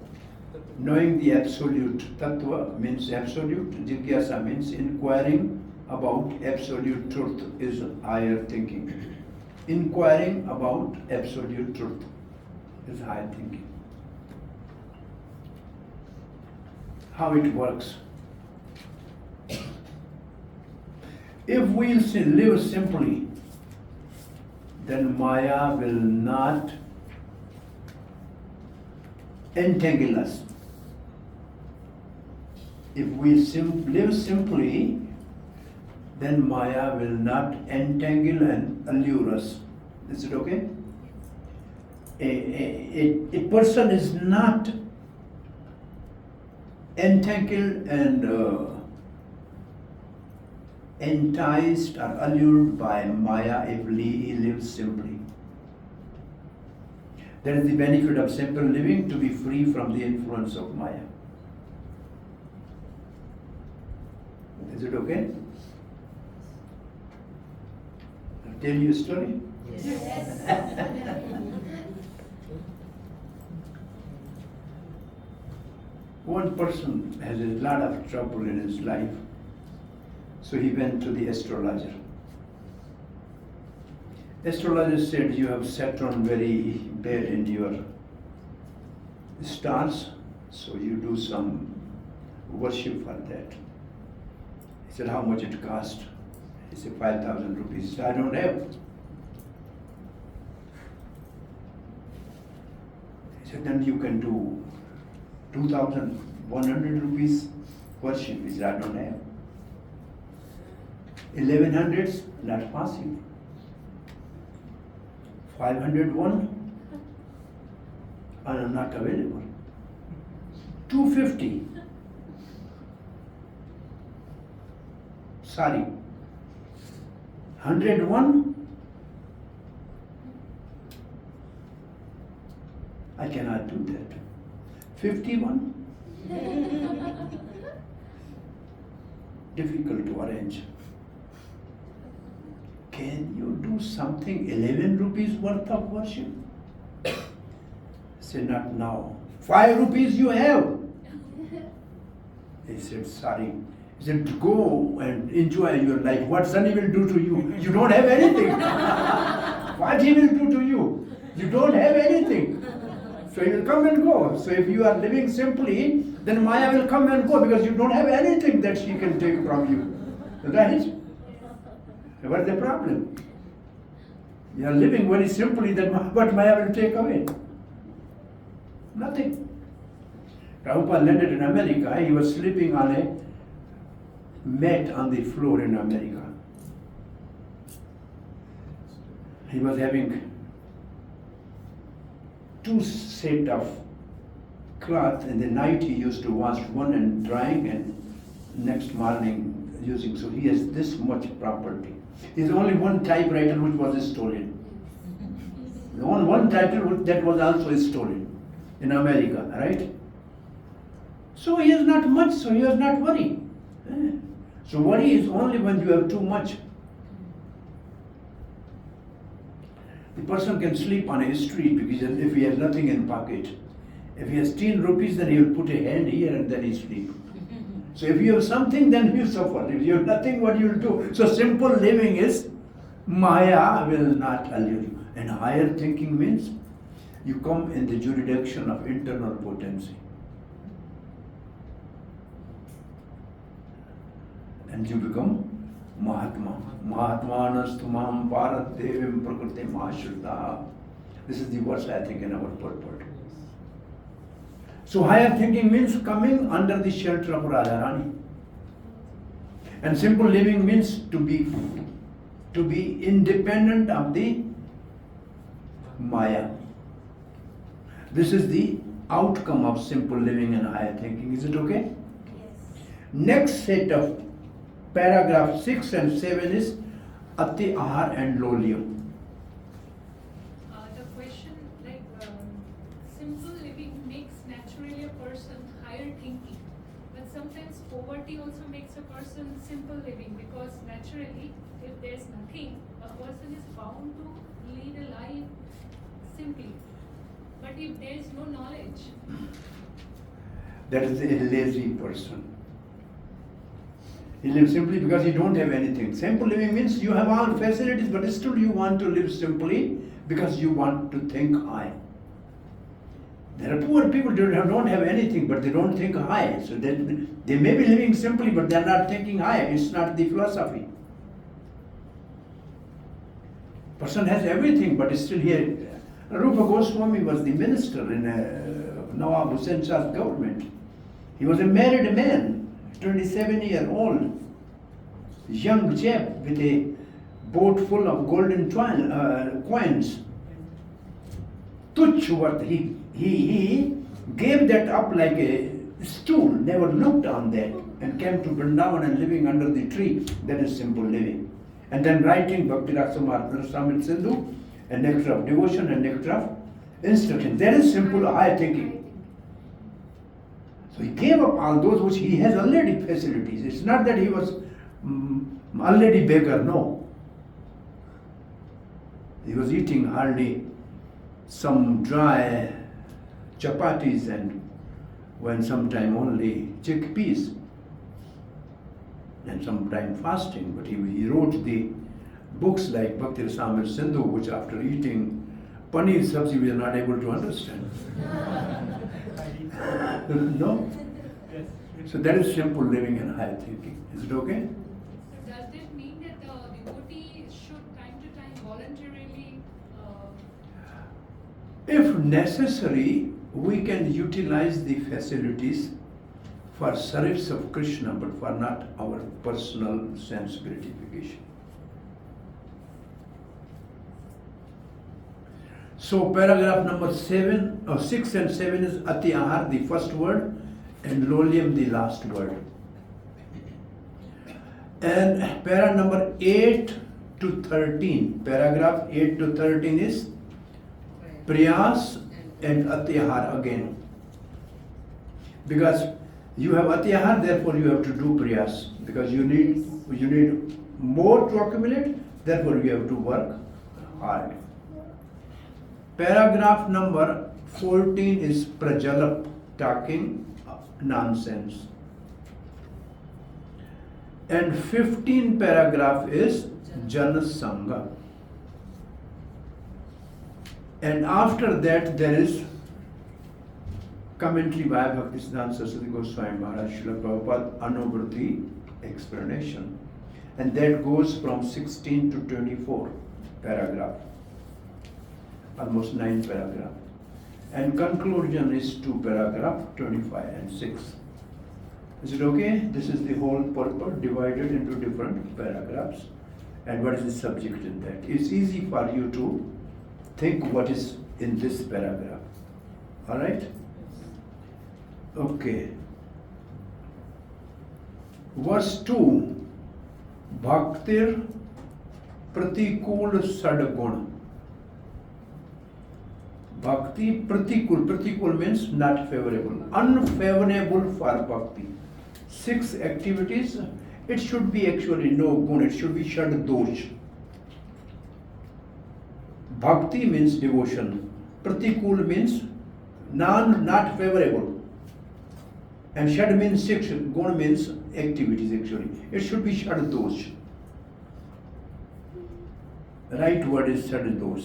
knowing the absolute. Tattva means absolute. Jigyasa means inquiring about absolute truth is higher thinking. Inquiring about absolute truth is higher thinking. How it works. If we live simply, then Maya will not entangle us. If we live simply, then Maya will not entangle and allure us. Is it okay? A person is not entangled and enticed or allured by Maya if he lives simply. That is the benefit of simple living, to be free from the influence of Maya. Is it okay? I'll tell you a story. One person has a lot of trouble in his life, so he went to the astrologer. Astrologer said, you have Saturn very bad in your stars, so you do some worship for that. He said, how much it cost? He said, 5,000 rupees. He said, I don't have. He said, then you can do 2,100 rupees worship. He said, I don't have. 1100s, not possible. 501, are not available. 250, sorry. 101, I cannot do that. 51, difficult to arrange. Can you do something 11 rupees worth of worship? Say, not now. 5 rupees you have. He said, sorry. He said, go and enjoy your life. What Sunny will do to you? You don't have anything. What he will do to you? You don't have anything. So he will come and go. So if you are living simply, then Maya will come and go because you don't have anything that she can take from you. Right? What's the problem? You are living very simply, then what Maya will take away? Nothing. Prabhupada landed in America. He was sleeping on a mat on the floor in America. He was having 2 sets of cloth. In the night he used to wash one and drying, and next morning using. So he has this much property. There's only one typewriter which was stolen. One typewriter that was also stolen in America, right? So he has not much, so he has not worry. So worry is only when you have too much. The person can sleep on a street because if he has nothing in pocket. If he has 10 rupees, then he will put a hand here and then he sleep. So if you have something, then you suffer. If you have nothing, what you will do? So simple living is, Maya will not allure you. And higher thinking means, you come in the jurisdiction of internal potency. And you become Mahatma. Mahatmanastu mam bharat devim prakriti mahashruta. This is the verse I think in our purport. So higher thinking means coming under the shelter of Radharani. And simple living means to be independent of the Maya. This is the outcome of simple living and higher thinking. Is it okay? Yes. Next set of paragraph 6 and 7 is Ati Ahar and Lolium. The question, like, simple living makes devotee also makes a person simple living, because naturally, if there is nothing, a person is bound to lead a life simply. But if there is no knowledge, That is a lazy person. He lives simply because he don't have anything. Simple living means you have all facilities, but still you want to live simply because you want to think high. There are poor people who don't have anything, but they don't think high. So they may be living simply, but they are not thinking high. It's not the philosophy. Person has everything, but is still here. Rupa Goswami was the minister in Nawab Hussain Shah's government. He was a married man, 27-year-old, young chap with a boat full of golden coins. Tuch worth. He gave that up like a stool, never looked on that, and came to Vrindavan and living under the tree. That is simple living. And then writing Bhakti Rasamrita Sindhu, a nectar of devotion and nectar of instruction. That is simple high thinking. So he gave up all those which he has already facilities. It's not that he was already beggar, no. He was eating hardly some dry chapatis and when sometime only chickpeas and sometime fasting. But he wrote the books like Bhakti Rasamrita Sindhu, which after eating paneer sabzi we are not able to understand. No? So that is simple living and high thinking. Is it okay? does that mean that the devotee should time to time voluntarily If necessary, we can utilize the facilities for service of Krishna, but for not our personal sense gratification. So paragraph number 6 and 7 is Atyahar, the first word, and Lolyam, the last word. And para number 8 to 13, paragraph 8 to 13 is Priyas and Atyahar again. Because you have Atyahar, therefore you have to do Priyas. Because you need more to accumulate, therefore you have to work hard. Paragraph number 14 is Prajalap, talking nonsense. And 15 paragraph is Janasanga. And after that there is commentary by Bhaktisiddhanta Saraswati Goswami Maharaj, Srila Prabhupada, Anubhrati explanation. And that goes from 16 to 24 paragraph. Almost 9 paragraph. And conclusion is 2 paragraph, 25 and 6. Is it okay? This is the whole purport divided into different paragraphs. And what is the subject in that? It's easy for you to think what is in this paragraph. Alright? Okay. Verse 2. Bhaktir pratikul sadgun. Bhakti pratikul. Pratikul means not favorable. Unfavorable for bhakti. 6 activities. It should be actually no gun. It should be shad dosh. Bhakti means devotion. Pratikul means not favorable. And shad means 6. Gun means activities actually. It should be shad dosh. Right word is shad dosh.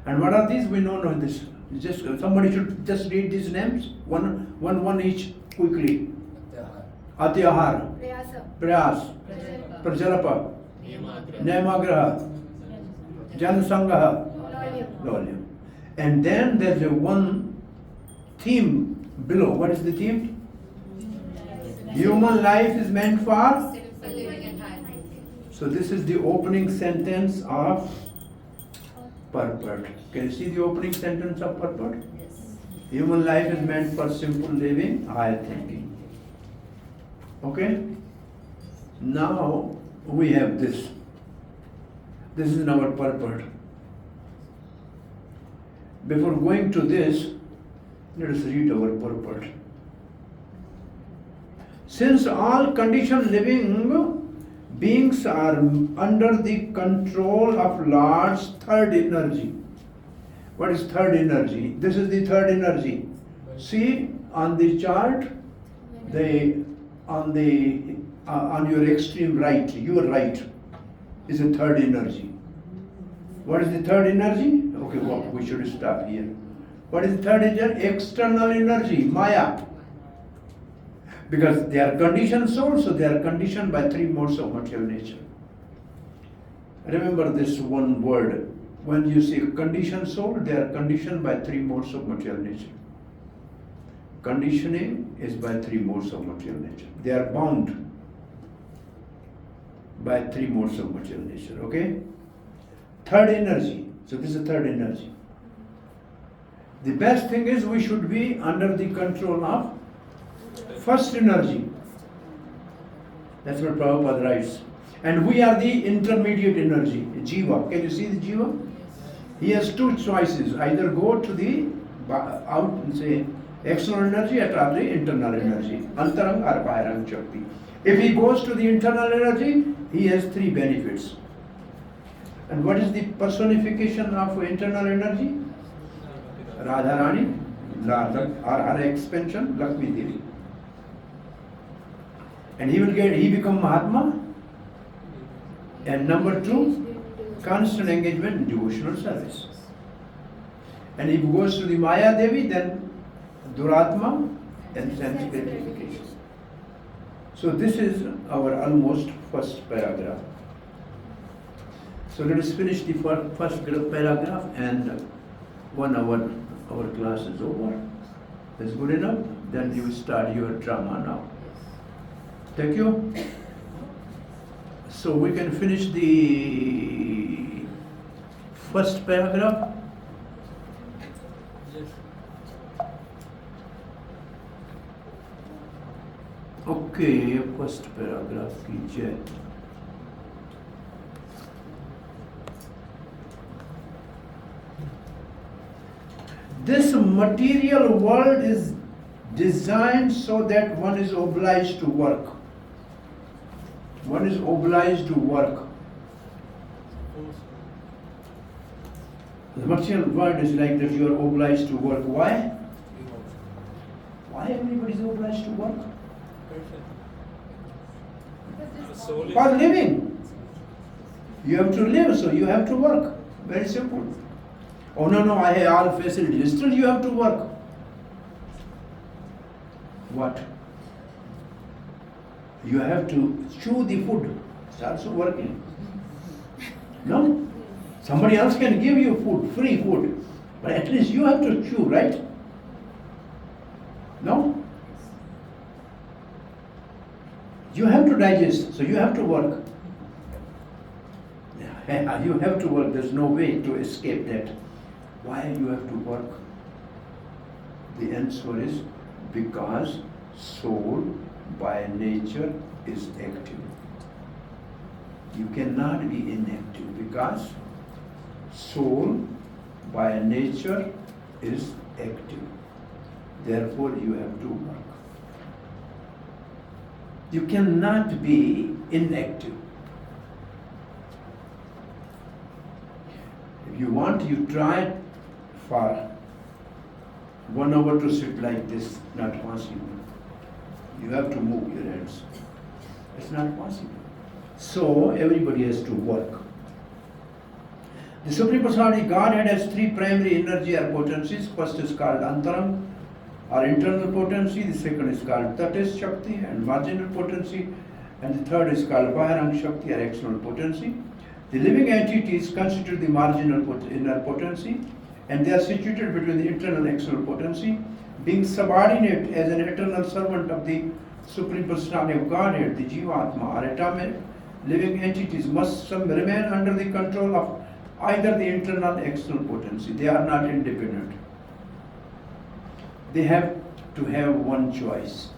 And what are these? We don't know this. Just somebody should just read these names, one each quickly. Atyahar, Prayas, Prajalapa, Nemagraha, Janasangha, Lolyam. And then there's a one theme below. What is the theme? Human life is meant for? So this is the opening sentence of purport. Can you see the opening sentence of purport? Yes. Human life is meant for simple living, high thinking. Okay? Now we have this. This is our purport. Before going to this, let us read our purport. Since all conditioned living beings are under the control of Lord's third energy. What is third energy? This is the third energy. See on the chart, on your extreme right, your right is a third energy. What is the third energy? Okay, well, we should stop here. What is the third energy? External energy, Maya. Because they are conditioned souls, so they are conditioned by three modes of material nature. Remember this one word. When you say conditioned soul, they are conditioned by three modes of material nature. Conditioning is by three modes of material nature. They are bound by three modes of material nature, okay? Third energy. So this is third energy. The best thing is we should be under the control of first energy. That's what Prabhupada writes. And we are the intermediate energy, Jiva. Can you see the Jiva? He has two choices. Either go to the out and say external energy or the internal energy. Antarang or Bahirang Shakti. If he goes to the internal energy, he has three benefits. And what is the personification of internal energy? Radharani, or her expansion, Lakshmi Devi. And he become Mahatma. And number two, constant engagement in devotional service. And if he goes to the Maya Devi, then Duratma and sense gratification. So this is our almost first paragraph. So let us finish the first paragraph, and 1 hour our class is over. That's good enough. Then you start your drama now. Thank you. So we can finish the first paragraph. Yes. Okay, first paragraph कीजिए. This material world is designed so that one is obliged to work. One is obliged to work. The material world is like that, you are obliged to work. Why? Why everybody is obliged to work? For living. You have to live, so you have to work. Very simple. Oh no, I have all facilities. Still you have to work. What? You have to chew the food. It's also working. No? Somebody else can give you food, free food. But at least you have to chew, right? No? You have to digest, so you have to work. You have to work. There's no way to escape that. Why you have to work? The answer is because soul by nature is active. You cannot be inactive because soul by nature is active. Therefore you have to work. You cannot be inactive. If you want, you try for 1 hour to sit like this. Not possible. You have to move your hands. It's not possible. So everybody has to work. The Supreme Personality Godhead has three primary energy or potencies. First is called Antaram, or internal potency. The second is called Tatis Shakti and marginal potency. And the third is called Bahirang Shakti or external potency. The living entities constitute the marginal inner potency, and they are situated between the internal and external potency, being subordinate as an eternal servant of the Supreme Personality of Godhead, the Jivatma or atomic living entities must remain under the control of either the internal or external potency. They are not independent. They have to have one choice.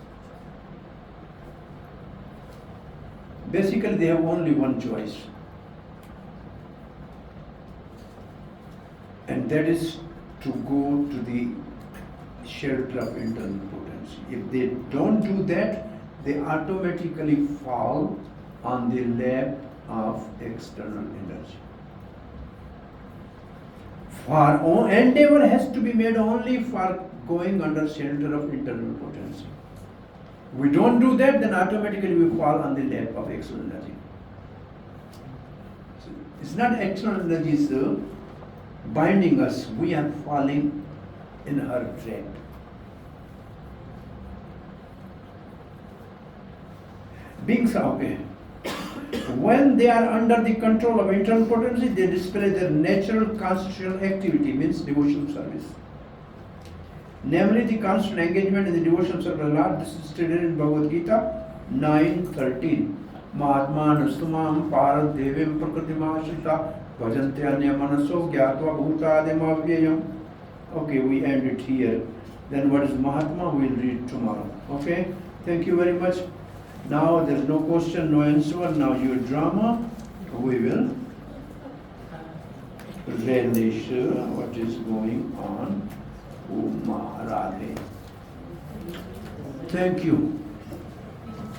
Basically, they have only one choice. And that is to go to the shelter of internal potency. If they don't do that, they automatically fall on the lap of external energy. For endeavor has to be made only for going under shelter of internal potency. We don't do that, then automatically we fall on the lap of external energy. So it's not external energy is binding us, we are falling in her trap. Beings are okay. When they are under the control of internal potency, they display their natural constitutional activity, means devotional service. Namely, the constant engagement in the devotional service of Lord. This is stated in Bhagavad Gita 9:13. Mahatma nastumam parat devim prakritimashita bhajante anya manaso gyatva bhutadem avyayam. Okay, we end it here. Then what is Mahatma? We'll read tomorrow. Okay? Thank you very much. Now there is no question, no answer. Now your drama, we will relish what is going on. Uma Radhe. Thank you.